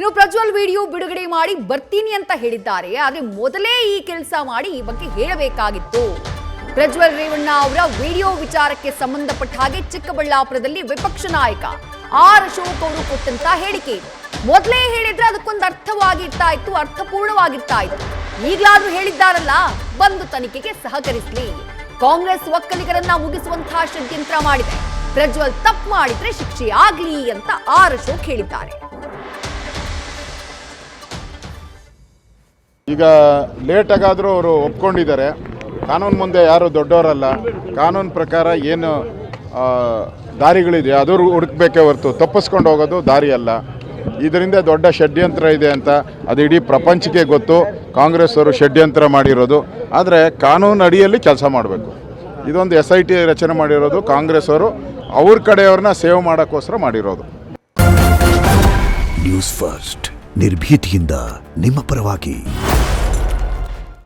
ಇನ್ನು ಪ್ರಜ್ವಲ್ ವಿಡಿಯೋ ಬಿಡುಗಡೆ ಮಾಡಿ ಬರ್ತೀನಿ ಅಂತ ಹೇಳಿದ್ದಾರೆ. ಆದರೆ ಮೊದಲೇ ಈ ಕೆಲಸ ಮಾಡಿ ಈ ಬಗ್ಗೆ ಹೇಳಬೇಕಾಗಿತ್ತು. ಪ್ರಜ್ವಲ್ ರೇವಣ್ಣ ಅವರ ವಿಡಿಯೋ ವಿಚಾರಕ್ಕೆ ಸಂಬಂಧಪಟ್ಟ ಹಾಗೆ ಚಿಕ್ಕಬಳ್ಳಾಪುರದಲ್ಲಿ ವಿಪಕ್ಷ ನಾಯಕ ಆರ್ ಅಶೋಕ್ ಅವರು ಕೊಟ್ಟಂತ ಹೇಳಿಕೆ ಮೊದಲೇ ಹೇಳಿದ್ರೆ ಅದಕ್ಕೊಂದು ಅರ್ಥವಾಗಿರ್ತಾ ಇತ್ತು, ಅರ್ಥಪೂರ್ಣವಾಗಿರ್ತಾ ಇತ್ತು. ಈಗಲಾದ್ರೂ ಹೇಳಿದ್ದಾರಲ್ಲ, ಬಂದು ತನಿಖೆಗೆ ಸಹಕರಿಸಲಿ. ಕಾಂಗ್ರೆಸ್ ಒಕ್ಕಲಿಗರನ್ನ ಮುಗಿಸುವಂತಹ ಷಡ್ಯಂತ್ರ ಮಾಡಿದೆ. ಪ್ರಜ್ವಲ್ ತಪ್ಪು ಮಾಡಿದ್ರೆ ಶಿಕ್ಷೆ ಆಗ್ಲಿ ಅಂತ ಆರ್ ಅಶೋಕ್ ಹೇಳಿದ್ದಾರೆ. ಈಗ ಲೇಟ್ ಆಗಾದರೂ ಅವರು ಒಪ್ಕೊಂಡಿದ್ದಾರೆ. ಕಾನೂನು ಮುಂದೆ ಯಾರು ದೊಡ್ಡವರಲ್ಲ. ಕಾನೂನು ಪ್ರಕಾರ ಏನು ದಾರಿಗಳಿದೆ ಅದು ಹುಡುಕ್ಬೇಕೇ ಹೊರತು ತಪ್ಪಿಸ್ಕೊಂಡು ಹೋಗೋದು ದಾರಿ ಅಲ್ಲ. ಇದರಿಂದ ದೊಡ್ಡ ಷಡ್ಯಂತ್ರ ಇದೆ ಅಂತ ಅದು ಇಡೀ ಪ್ರಪಂಚಕ್ಕೆ ಗೊತ್ತು. ಕಾಂಗ್ರೆಸ್ ಅವರು ಷಡ್ಯಂತ್ರ ಮಾಡಿರೋದು. ಆದರೆ ಕಾನೂನು ಅಡಿಯಲ್ಲಿ ಕೆಲಸ ಮಾಡಬೇಕು. ಇದೊಂದು SIT ರಚನೆ ಮಾಡಿರೋದು ಕಾಂಗ್ರೆಸ್ ಅವರು ಅವ್ರ ಕಡೆಯವ್ರನ್ನ ಸೇವ್ ಮಾಡೋಕ್ಕೋಸ್ಕರ ಮಾಡಿರೋದು. ನ್ಯೂಸ್ ಫಸ್ಟ್ ನಿರ್ಭೀತಿಯಿಂದ ನಿಮ್ಮ ಪರವಾಗಿ.